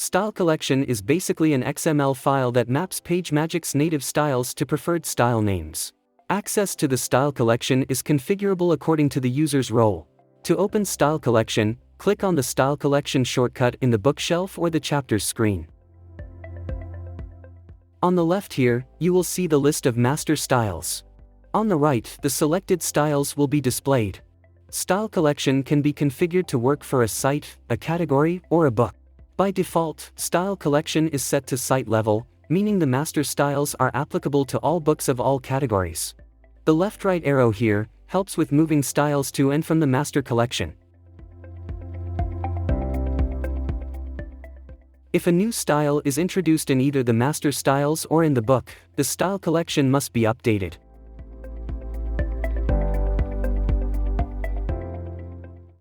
Style collection is basically an XML file that maps PageMagic's native styles to preferred style names. Access to the style collection is configurable according to the user's role. To open style collection, click on the style collection shortcut in the bookshelf or the chapters screen. On the left here, you will see the list of master styles. On the right, the selected styles will be displayed. Style collection can be configured to work for a site, a category, or a book. By default, style collection is set to site level, meaning the master styles are applicable to all books of all categories. The left-right arrow here helps with moving styles to and from the master collection. If a new style is introduced in either the master styles or in the book, the style collection must be updated.